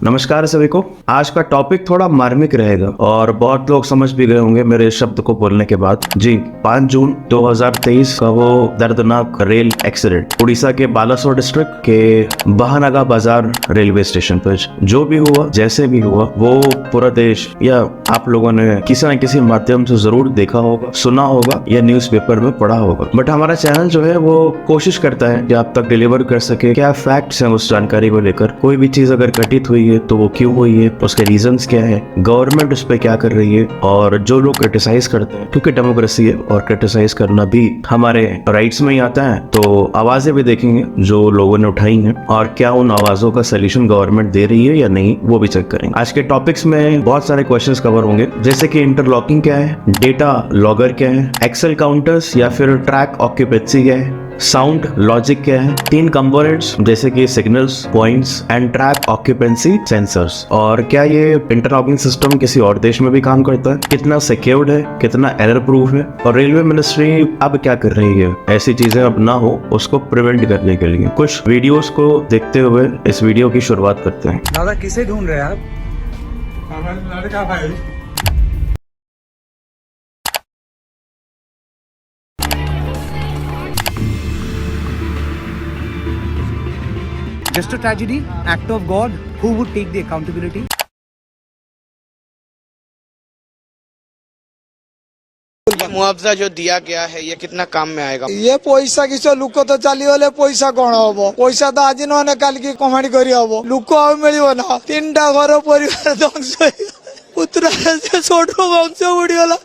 नमस्कार सभी को। आज का टॉपिक थोड़ा मार्मिक रहेगा और बहुत लोग समझ भी गए होंगे मेरे इस शब्द को बोलने के बाद। जी, 5 जून 2023 का वो दर्दनाक रेल एक्सीडेंट उड़ीसा के बालासोर डिस्ट्रिक्ट के बहानागा बाजार रेलवे स्टेशन पर जो भी हुआ, जैसे भी हुआ, वो पूरा देश या आप लोगों ने किसी न किसी माध्यम से जरूर देखा होगा, सुना होगा या न्यूज़पेपर में पढ़ा होगा। बट हमारा चैनल जो है वो कोशिश करता है कि आप तक डिलीवर कर सके क्या फैक्ट्स हैं उस जानकारी को लेकर। कोई भी चीज अगर घटित हुई है तो वो क्यों हुई है, उसके रीजंस क्या है, गवर्नमेंट उस पर क्या कर रही है, और जो लोग क्रिटिसाइज करते हैं, क्योंकि डेमोक्रेसी है और क्रिटिसाइज करना भी हमारे राइट्स में ही आता है, तो आवाजें भी देखेंगे जो लोगों ने उठाई हैं और क्या उन आवाजों का सोल्यूशन गवर्नमेंट दे रही है या नहीं, वो भी चेक करेंगे। आज के टॉपिक्स में बहुत सारे क्वेश्चंस कवर होंगे, जैसे कि इंटरलॉकिंग क्या है, डेटा लॉगर क्या है, एक्सेल काउंटर्स या फिर ट्रैक ऑक्यूपेंसी क्या है, साउंड लॉजिक क्या है, 3 कंपोनेंट्स जैसे कि signals, points and track occupancy sensors, और क्या ये इंटरलॉकिंग सिस्टम किसी और देश में भी काम करता है, कितना सिक्योर्ड है, कितना एरर प्रूफ है, और रेलवे मिनिस्ट्री अब क्या कर रही है ऐसी चीजें अब ना हो उसको प्रिवेंट करने के लिए। कुछ वीडियोस को देखते हुए इस वीडियो की शुरुआत करते हैं। दादा किसे ढूंढ रहे हैं आप? हमारे लड़का भाई। Just a tragedy, act of God. Who would take the accountability? ये मुआवजा जो दिया गया है ये कितना काम में आएगा? ये पैसा किसी लुक तो चलीगले पैसा कौन हम पैसा तो आज न काल की कमाणी कर लुक आ मिल ना 3टा घर परिवार ध्वंस पुत्र छोट वंश उड़ीगला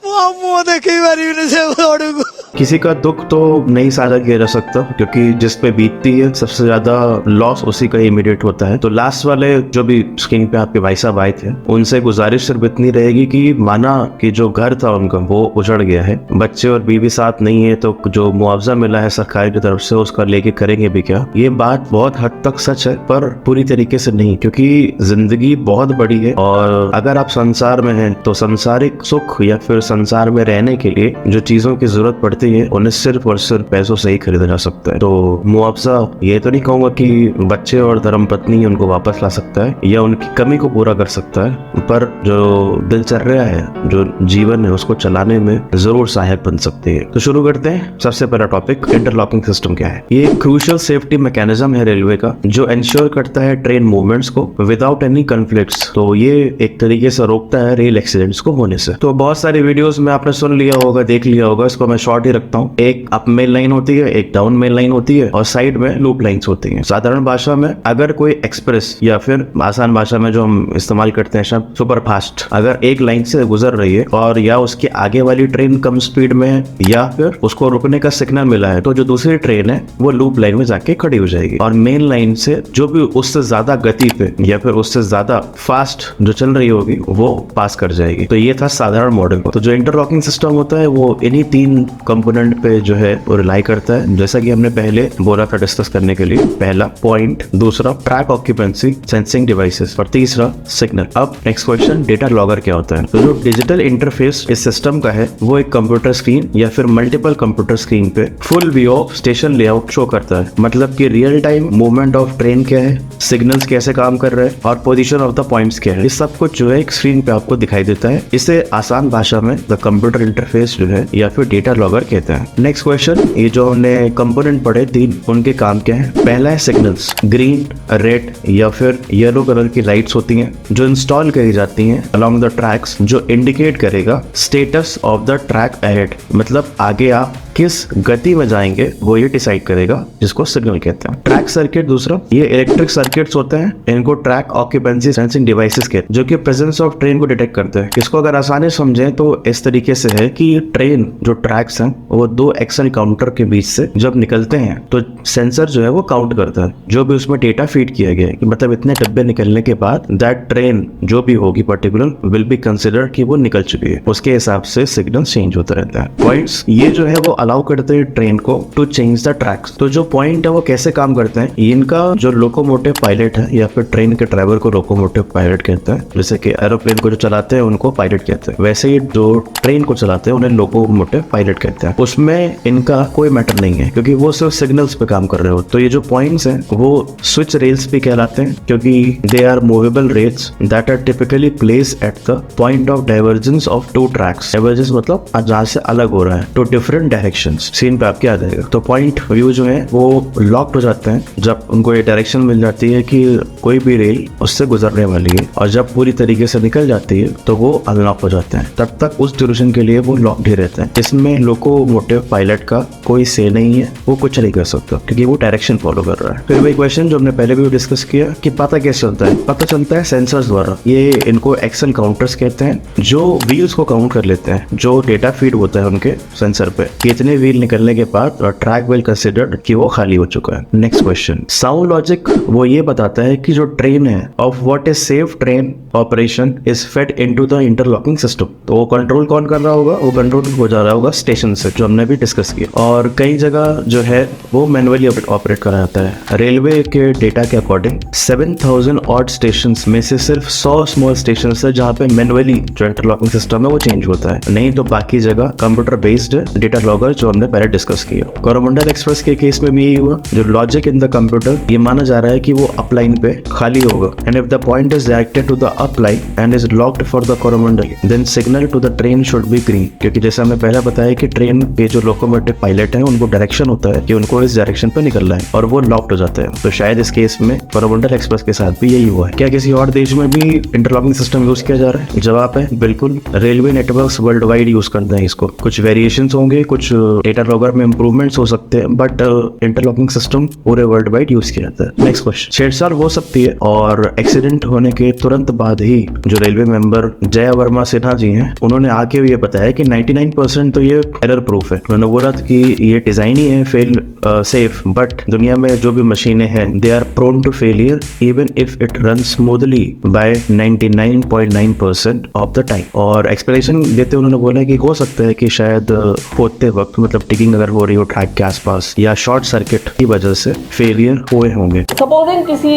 मुँह देखे पारि से किसी का दुख तो नहीं साझा किया जा सकता, क्योंकि जिस पे बीतती है सबसे ज्यादा लॉस उसी का इमीडिएट होता है। तो लास्ट वाले जो भी स्क्रीन पे आपके भाई साहब आए थे, उनसे गुजारिश सिर्फ इतनी रहेगी कि माना कि जो घर था उनका वो उजड़ गया है, बच्चे और बीवी साथ नहीं है, तो जो मुआवजा मिला है सरकार की तरफ से उसका लेके करेंगे भी क्या। ये बात बहुत हद तक सच है पर पूरी तरीके से नहीं, क्योंकि जिंदगी बहुत बड़ी है और अगर आप संसार में हैं तो संसारिक सुख या फिर संसार में रहने के लिए जो चीजों की जरूरत पड़ती है उन्हें सिर्फ और सिर्फ पैसों से ही खरीदा जा सकता है। तो मुआवजा ये तो नहीं कहूंगा कि बच्चे और धर्मपत्नी उनको वापस ला सकता है या उनकी कमी को पूरा कर सकता है, पर जो दिनचर्या है, जो जीवन है, उसको चलाने में जरूर सहायक बन सकती है। तो शुरू करते हैं। सबसे पहला टॉपिक, इंटरलॉकिंग सिस्टम क्या है। ये क्रूशियल सेफ्टी मैकेनिज्म है रेलवे का जो इंश्योर करता है ट्रेन मूवमेंट्स को विदाउट एनी कॉन्फ्लिक्ट्स। तो ये एक तरीके से रोकता है रेल एक्सीडेंट्स को होने से। तो बहुत सारी वीडियोस में आपने सुन लिया होगा, देख लिया होगा, इसको मैं शॉर्ट ही रखता हूँ। एक अप मेन लाइन होती है, एक डाउन मेन लाइन होती है और साइड में लूप लाइंस होती हैं। साधारण भाषा में अगर कोई एक्सप्रेस या फिर आसान भाषा में जो हम इस्तेमाल करते हैं शब्द सुपर फास्ट, अगर एक लाइन से गुजर रही है और या उसके आगे वाली ट्रेन कम स्पीड में है या फिर उसको रुकने का सिग्नल मिला है, तो जो दूसरी ट्रेन है वो लूप लाइन में जाके खड़ी हो जाएगी और मेन लाइन से जो भी उससे ज्यादा गति पे या फिर उससे ज्यादा फास्ट जो चल रही होगी वो पास कर जाएगी। तो ये था साधारण मॉडल। तो जो इंटरलॉकिंग सिस्टम होता है वो इन्हीं 3 कंपोनेंट पे जो है वो रिलाई करता है, जैसा कि हमने पहले बोला था डिस्कस करने के लिए। पहला पॉइंट, दूसरा ट्रैक ऑक्यूपेंसी सेंसिंग डिवाइसेस और तीसरा सिग्नल। अब नेक्स्ट क्वेश्चन, डेटा लॉगर क्या होता है। तो जो डिजिटल इंटरफेस इस सिस्टम का है वो एक कंप्यूटर स्क्रीन या फिर मल्टीपल कंप्यूटर स्क्रीन पे full view of station layout show करता है। मतलब कि real time movement of train क्या है, सिग्नल्स कैसे काम कर रहे हैं और पोजीशन ऑफ द पॉइंट्स क्या है, इस सब कुछ जो है एक स्क्रीन पे आपको दिखाई देता है। इसे आसान भाषा में द कंप्यूटर इंटरफेस जो है या फिर डेटा लॉगर कहते हैं। नेक्स्ट क्वेश्चन, ये जो हमने कंपोनेंट पढ़े 3, उनके काम क्या है। पहला है सिग्नल्स। ग्रीन, रेड या फिर येलो कलर की लाइट्स होती हैं जो इंस्टॉल करी जाती हैं अलोंग द ट्रैक्स, जो इंडिकेट करेगा status of the track ahead, मतलब आगे आप किस गति में जाएंगे वो ये डिसाइड करेगा, जिसको सिग्नल कहते हैं। ट्रैक सर्किट दूसरा, ये इलेक्ट्रिक सर्किट्स होते हैं, इनको ट्रैक ऑक्यूपेंसी सेंसिंग डिवाइसेस कहते हैं, जो कि प्रेजेंस ऑफ ट्रेन को डिटेक्ट करते हैं। इसको अगर आसानी समझें तो इस तरीके से है कि ट्रेन जो ट्रैक्स हैं वो 2 एक्सेल काउंटर के बीच से जब निकलते हैं तो सेंसर जो है वो काउंट करता है जो भी उसमें डेटा फीड किया गया है, कि मतलब इतने डब्बे निकलने के बाद दैट ट्रेन जो भी होगी पर्टिकुलर विल बी कंसिडर्ड कि वो निकल चुकी है। उसके हिसाब से सिग्नल चेंज होता रहता है। पॉइंट्स, ये जो है वो अलाउ करते हैं ट्रेन को टू चेंज द ट्रैक्स। तो जो पॉइंट है वो कैसे काम करते हैं, इनका जो लोकोमोटिव पायलट है या फिर ट्रेन के ड्राइवर को लोकोमोटिव पायलट कहते हैं, जैसे कि एरोप्लेन को जो चलाते हैं उनको पायलट कहते हैं, वैसे ही जो ट्रेन को चलाते हैं उन्हें लोकोमोटिव पायलट कहते हैं। उसमें इनका कोई मैटर नहीं है क्योंकि वो सिर्फ सिग्नल्स पे काम कर रहे हो। तो ये जो पॉइंट्स हैं वो स्विच रेल्स भी कहलाते हैं क्योंकि they are movable rails that are typically place at the point of divergence of two tracks. Divergence मतलब जहाँ से अलग हो रहा है, टू डिफरेंट डायरेक्शंस। सीन पे आपके आ जाएगा। तो पॉइंट व्यू जो है वो लॉक्ड हो जाते हैं जब उनको ये डायरेक्शन मिल जाती है कि कोई भी रेल उससे गुजरने वाली है, और जब पूरी तरीके से निकल जाती है तो वो अनलॉक हो जाते हैं। तब तक उस ड्यूरेशन के लिए वो लॉक्ड ही रहते हैं। इसमें लोकोमोटिव पायलट का कोई से नहीं है, वो कुछ नहीं कर सकता क्योंकि वो डायरेक्शन फॉलो कर रहा है। फिर वही क्वेश्चन जो हमने पहले भी डिस्कस किया कि पता कैसे चलता है, पता चलता है सेंसर्स द्वारा। ये इनको एक्शन काउंटर्स कहते हैं जो व्हील्स को काउंट कर लेते हैं, जो डेटा फीड होता है उनके सेंसर पे कि इतने व्हील निकलने के बाद ट्रैक विल कंसिडर्ड कि वो खाली हो चुका है। नेक्स्ट क्वेश्चन, साउंड लॉजिक वो ये बताता है कि जो ट्रेन है of what is safe train operation is fed into the interlocking system. तो वो कंट्रोल कौन कर रहा होगा, वो कंट्रोल हो जा रहा होगा स्टेशन से, जो हमने भी डिस्कस किया। और कई जगह जो है वो मैनुअली ऑपरेट करा जाता है। रेलवे के डेटा के अकॉर्डिंग 7000 ऑड स्टेशन में से सिर्फ 100 स्मॉल स्टेशन है जहाँ पे मैनुअली जो इंटरलॉकिंग सिस्टम है वो चेंज होता है, नहीं तो बाकी जगह कंप्यूटर बेस्ड डेटा लॉगर जो हमने पहले डिस्कस किया। कोरोमंडल एक्सप्रेस के केस में भी यही हुआ। जो लॉजिक इन द कंप्यूटर ये माना जा रहा है कि वो अप लाइन पे खाली होगा, and if the point is directed to the up line and is locked for the Coromandel then signal to the train should be green. क्योंकि जैसे हमने पहले बताया कि ट्रेन के जो लोकोमोटिव पायलट है उनको डायरेक्शन होता है कि उनको इस डायरेक्शन पे निकलना है और वो लॉक्ड हो जाते हैं। तो शायद इस केस में कोरोमंडल एक्सप्रेस के साथ भी यही हुआ है। क्या किसी और देश में भी इंटरलॉकिंग सिस्टम यूज किया जा रहा है? जवाब है बिल्कुल। Railway networks world wide use करते हैं इसको। कुछ वेरिएशंस होंगे, कुछ डेटा लॉगर में इंप्रूवमेंट्स हो सकते हैं, बट इंटरलॉकिंग सिस्टम पूरे वर्ल्ड वाइड यूज किया जाता है। नेक्स्ट क्वेश्चन, छेड़छाड़ हो सकती है और एक्सीडेंट होने के तुरंत बाद ही जो रेलवे मेंबर जया वर्मा सिन्हा जी हैं उन्होंने आके ये बताया कि 99% तो ये एरर प्रूफ है। उन्होंने बोला कि ये डिजाइन ही है फेल सेफ, बट दुनिया में जो भी मशीनें हैं they are prone to failure even if it run smoothly by 99.9% of the time. और एक्सप्लेनेशन देते उन्होंने बोला कि हो सकता है कि शायद होते वक्त मतलब टिकिंग अगर हो रही हो ट्रैक के आसपास या शॉर्ट सर्किट की वजह से फेलियर हुए होंगे। सपोजिंग किसी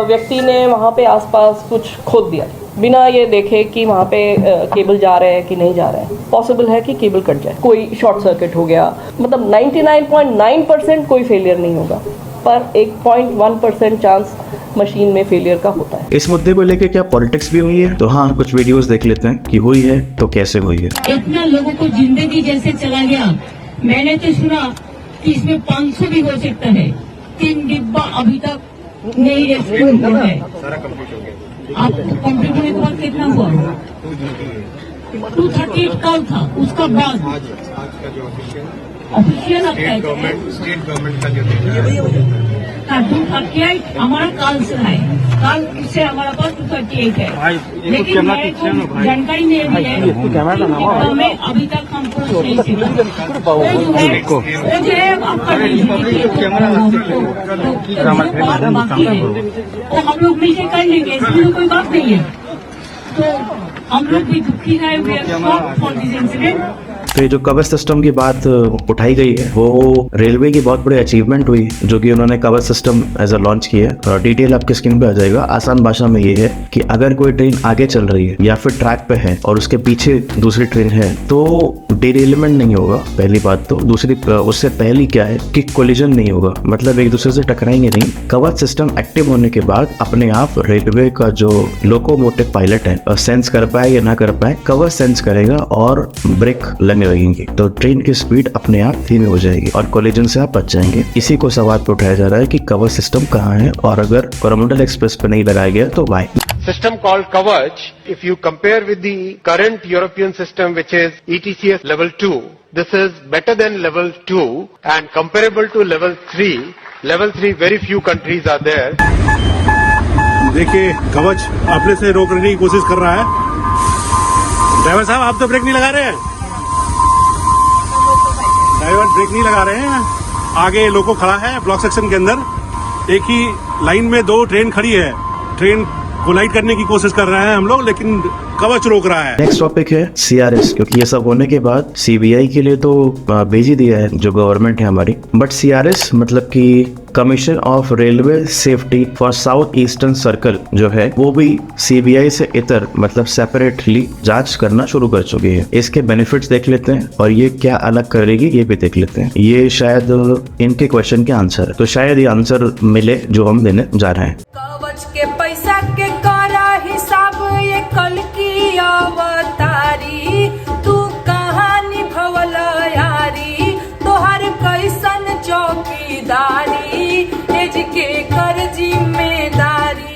व्यक्ति ने वहाँ पे आसपास कुछ खोद दिया बिना ये देखे कि वहाँ पे केबल जा रहे हैं कि नहीं जा रहे हैं, पॉसिबल है कि केबल कट जाए, कोई शॉर्ट सर्किट हो गया। मतलब 99.9% कोई फेलियर नहीं होगा, पर 1.1% चांस मशीन में फेलियर का होता है। इस मुद्दे को लेकर क्या पॉलिटिक्स भी हुई है? तो हाँ, कुछ वीडियोस देख लेते हैं कि हुई है तो कैसे हुई है। इतना लोगों को जिंदगी जैसे चला गया। मैंने तो सुना कि इसमें 500 भी हो सकता है। 3 डिब्बा अभी तक नहीं रेस्क्यू हुआ है। आप कंप्लीट होने के बाद कितना हुआ? 238 कल था, उसका बाद ऑफिशियल आपका स्टेट गवर्नमेंट का जो कार्टून का क्या हमारा काल से है, काल से हमारा पास 238 है, लेकिन मेरे को जानकारी नहीं मिली है में अभी तक हमको नहीं मिला। वो जो है आपका बाकी है तो हम लोग मिलकर कर लेंगे, इसमें कोई बात नहीं है। तो हम लोग भी दुखी है, we are sorry for this incident. तो ये जो कवर सिस्टम की बात उठाई गई है वो रेलवे की बहुत बड़ी अचीवमेंट हुई जो कि उन्होंने कवर सिस्टम एज अ लॉन्च किया है। और डिटेल आपके स्क्रीन पे आ जाएगा। आसान भाषा में ये है कि अगर कोई ट्रेन आगे चल रही है या फिर ट्रैक पे है और उसके पीछे दूसरी ट्रेन है तो डिरेलमेंट नहीं होगा, पहली बात। तो दूसरी उससे पहली क्या है कि कोलिजन नहीं होगा, मतलब एक दूसरे से टकराएंगे नहीं। कवर सिस्टम एक्टिव होने के बाद अपने आप रेलवे का जो लोकोमोटिव पायलट है सेंस कर पाए या ना कर पाए, कवर सेंस करेगा और ब्रेक लगने लगेंगी, तो ट्रेन की स्पीड अपने आप धीमी हो जाएगी और कोलिजन से आप बच जाएंगे। इसी को सवाल पे उठाया जा रहा है कि कवर सिस्टम कहाँ है, और अगर कोरोमंडल एक्सप्रेस पे नहीं लगाया गया तो Y. System called Kavach, if you compare with the current European system which is ETCS level 2, this is better than level 2 and comparable to level 3. Level 3 very few countries are there. देखिए कवच अपने से रोकने की कोशिश कर रहा है। ड्राइवर साहब आप तो ब्रेक नहीं लगा रहे हैं, ड्राइवर ब्रेक नहीं लगा रहे हैं। आगे लोको खड़ा है ब्लॉक सेक्शन के अंदर, एक ही लाइन में 2 ट्रेन खड़ी है। ट्रेन कोलाइड करने की कोशिश कर रहे हैं हम लोग, लेकिन कवच रोक रहा है। नेक्स्ट टॉपिक है सीआरएस, क्योंकि ये सब होने के बाद सीबीआई के लिए तो भेज ही दिया है जो गवर्नमेंट है हमारी, बट सीआरएस मतलब कि commission of railway safety for south eastern circle जो है वो भी सीबीआई से इतर मतलब सेपरेटली जांच करना शुरू कर चुकी है। इसके बेनिफिट्स देख लेते हैं और ये क्या अलग करेगी ये भी देख लेते हैं। ये शायद इनके क्वेश्चन के आंसर है, तो शायद ये आंसर मिले जो हम देने जा रहे हैं। कवच के पैसा के करा हिसाब ये कल की अवतारी, तू कहाँ निभवल यारी, तोहर कैसन चौकीदारी, एज के कर जिम्मेदारी।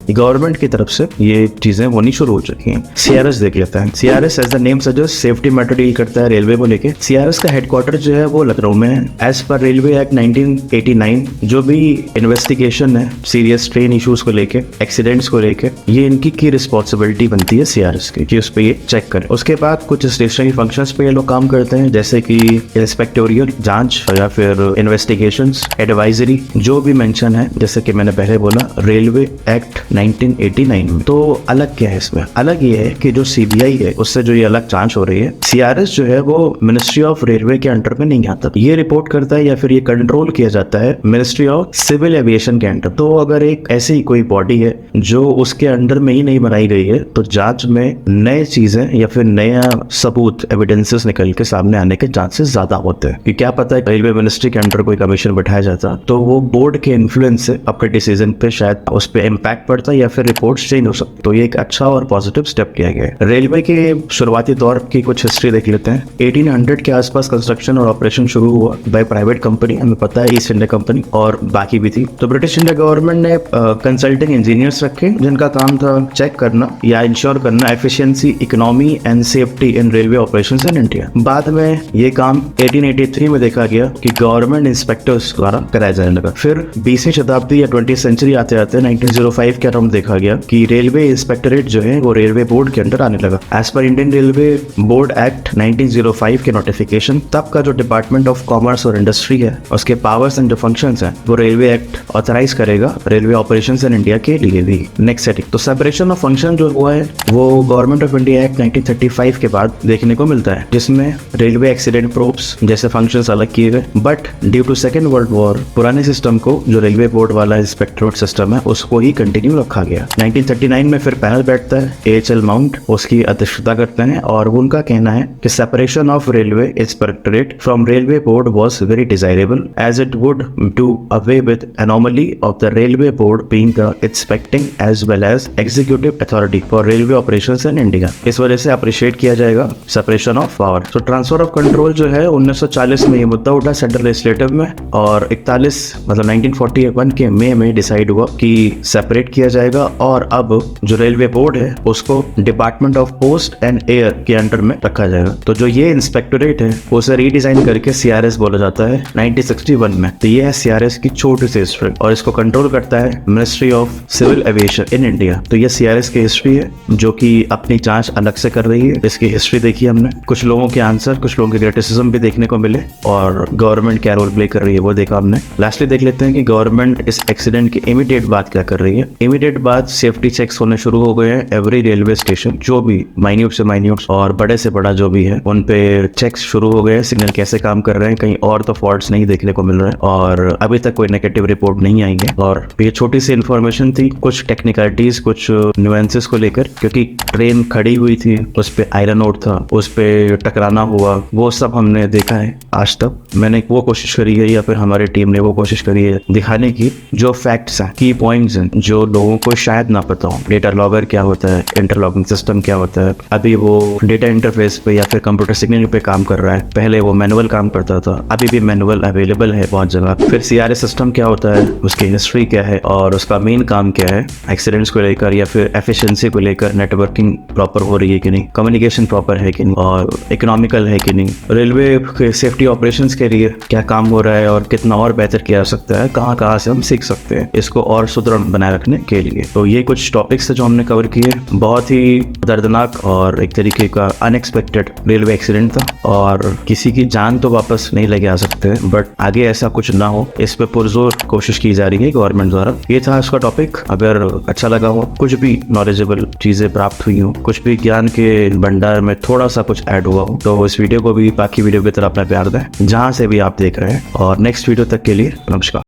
गवर्नमेंट की तरफ से ये चीजें होनी शुरू हो चुकी हैं। सीआरएस देख लेते हैं। CRS as the name suggest safety matter deal करता है रेलवे को लेके। सीआरएस का हेडक्वार्टर जो है वो लखनऊ में है। एज पर रेलवे एक्ट 1989 जो भी इन्वेस्टिगेशन है सीरियस ट्रेन इश्यूज को लेके, एक्सीडेंट्स को लेके, ये इनकी की रिस्पॉन्सिबिलिटी बनती है सीआरएस की कि उस पर ये चेक करें। उसके बाद कुछ स्टेशनरी फंक्शंस पे ये लोग काम करते हैं, जैसे कि इंस्पेक्टोरियल जांच या फिर इन्वेस्टिगेशंस, एडवाइजरी, जो भी मेंशन है जैसे कि मैंने पहले बोला रेलवे एक्ट 1989 में। तो अलग क्या है इसमें? अलग ये है कि जो सीबीआई है उससे जो ये अलग जांच हो रही है, सीआरएस जो है वो मिनिस्ट्री ऑफ रेलवे के अंडर में नहीं आता, ये रिपोर्ट करता है या फिर ये कंट्रोल किया जाता है मिनिस्ट्री ऑफ सिविल एविएशन के अंडर। तो अगर एक ऐसी कोई बॉडी है जो उसके अंडर में ही नहीं बनाई गई है तो जांच में नए चीजें या फिर नया सबूत एविडेंसेस निकल के सामने आने के चांसेस ज्यादा होते हैं। कि क्या पता है रेलवे मिनिस्ट्री के अंडर कोई कमीशन बैठाया जाता तो वो बोर्ड के इन्फ्लुएंस से आपके डिसीजन पे शायद उस पर इम्पैक्ट पड़ता या फिर रिपोर्ट्स चेंज हो सकती। तो ये एक अच्छा और पॉजिटिव स्टेप किया गया है। रेलवे के शुरुआती दौर की कुछ हिस्ट्री देख लेते हैं। 1800 के आसपास कंस्ट्रक्शन और ऑपरेशन शुरू हुआ बाय प्राइवेट कंपनी, हमें पता है ईस्ट इंडिया कंपनी और बाकी भी थी। तो ब्रिटिश इंडिया गवर्नमेंट ने कंसल्टिंग इंजीनियर्स रखे जिनका काम था चेक करना या इंश्योर करना efficiency, economy and safety in railway operations in India. बाद में ये काम 1883 में देखा गया कि गवर्नमेंट इंस्पेक्टर्स द्वारा कराया जाने लगा। फिर 20वीं शताब्दी या 20th सेंचुरी आते आते 1905 के अराउंड देखा गया कि रेलवे इंस्पेक्टरेट जो है वो रेलवे बोर्ड के अंदर आने लगा। As per Indian railway board act 1905 के नोटिफिकेशन, तब का जो डिपार्टमेंट ऑफ कॉमर्स और इंडस्ट्री है उसके पावर्स एंड जो फंक्शंस हैं वो रेलवे एक्ट ऑथराइज करेगा रेलवे ऑपरेशंस इन इंडिया के लिए भी। नेक्स्ट सेटिंग, तो सेपरेशन ऑफ फंक्शन जो हुआ है वो गवर्नमेंट ऑफ इंडिया एक्ट 1935 के बाद देखने को मिलता है, जिसमें रेलवे एक्सीडेंट प्रोब्स जैसे फंक्शंस अलग किए गए। But due to second world war पुराने सिस्टम को, जो रेलवे बोर्ड वाला इंस्पेक्टरेट सिस्टम है, उसको ही कंटिन्यू रखा गया। 1939 में फिर पैनल बैठता है, AHL माउंट उसकी अध्यक्षता करते हैं और उनका कहना है कि separation of railway inspectorate from railway board was very desirable as it would do away with anomaly of the railway board being the inspecting as well as executive authority for railway operations in India. इस वजह से appreciate किया जाएगा separation of power. तो transfer of control जो है 1940 में ये मुद्दा उठा सेंट्रल लेजिस्लेटिव में और 41 मतलब 1941 के मई में डिसाइड हुआ कि सेपरेट किया जाएगा और अब जो रेलवे बोर्ड है उसको department of post and air के अंडर में रखा जाएगा। तो जो ये इंस्पेक्टोरेट है उसे रीडिजाइन करके सीआरएस बोला जाता है 1961 में। तो ये है सीआरएस की छोटी सी हिस्ट्री और इसको कंट्रोल करता है ministry of civil aviation in India. तो ये सीआरएस की हिस्ट्री है जो कि अपनी जांच अलग से कर रही है। इसकी हिस्ट्री देखी हमने, कुछ लोगों के आंसर, कुछ लोगों के क्रिटिसिज्म भी देखने को मिले और गवर्नमेंट क्या रोल प्ले कर रही है वो देखा हमने। लास्टली देख लेते हैं कि गवर्नमेंट इस एक्सीडेंट की इमीडिएट बात क्या कर रही है। इमीडिएट बात, सेफ्टी चेक्स होने शुरू हो गए हैं एवरी रेलवे स्टेशन, जो भी माइन्यूट से माइन्यूट और बड़े से बड़ा जो भी है उन पे चेक्स शुरू हो गए हैं। सिग्नल कैसे काम कर रहे हैं, कहीं और तो फॉल्ट्स नहीं देखने को मिल रहे हैं और अभी तक कोई नेगेटिव रिपोर्ट नहीं आई है। और ये छोटी सी इन्फॉर्मेशन थी, कुछ टेक्निकलिटीज, कुछ न्यूएंसेस को लेकर, क्योंकि ट्रेन खड़ी हुई थी, उस पे आयरन ओड था, उस पे टकराना हुआ, वो सब हमने देखा है। आज तक मैंने वो कोशिश करी है या फिर हमारी टीम ने वो कोशिश करी है दिखाने की जो फैक्ट्स हैं, की पॉइंट्स हैं जो लोगों को शायद ना पता हो। डेटा लॉगर क्या होता है, इंटरलॉकिंग सिस्टम क्या होता है, अभी वो डेटा इंटरफेस पे या फिर कंप्यूटर सिग्नलिंग पे काम कर रहा है, पहले वो मैनुअल काम करता था, अभी भी मैनुअल अवेलेबल है बहुत जगह। फिर सीआरएस सिस्टम क्या होता है, उसकी हिस्ट्री क्या है और उसका मेन काम क्या है, एक्सीडेंट्स को लेकर या फिर एफिशिएंसी को लेकर, नेटवर्किंग प्रॉपर हो रही है कि नहीं, कम्युनिकेशन प्रॉपर है कि नहीं और इकोनॉमिकल है कि नहीं, रेलवे के सेफ्टी ऑपरेशंस के लिए क्या काम हो रहा है और कितना और बेहतर किया जा सकता है, कहाँ से हम सीख सकते हैं इसको और सुदृढ़ बनाए रखने के लिए। लिए। तो ये कुछ टॉपिक्स थे जो हमने कवर किए। बहुत ही दर्दनाक और एक तरीके का अनएक्सपेक्टेड रेलवे एक्सीडेंट था और किसी की जान तो वापस नहीं लेके आ सकते, बट आगे ऐसा कुछ ना हो इस पे पुरजोर कोशिश की जा रही है गवर्नमेंट द्वारा। ये था इसका टॉपिक। अगर अच्छा लगा हो, कुछ भी नॉलेजेबल चीजें प्राप्त हुई हो, कुछ भी ज्ञान के भंडार में थोड़ा सा कुछ ऐड हुआ हो, तो इस वीडियो को भी बाकी वीडियो की तरह अपना प्यार दें जहां से भी आप देख रहे हैं। और नेक्स्ट वीडियो तक के लिए नमस्कार।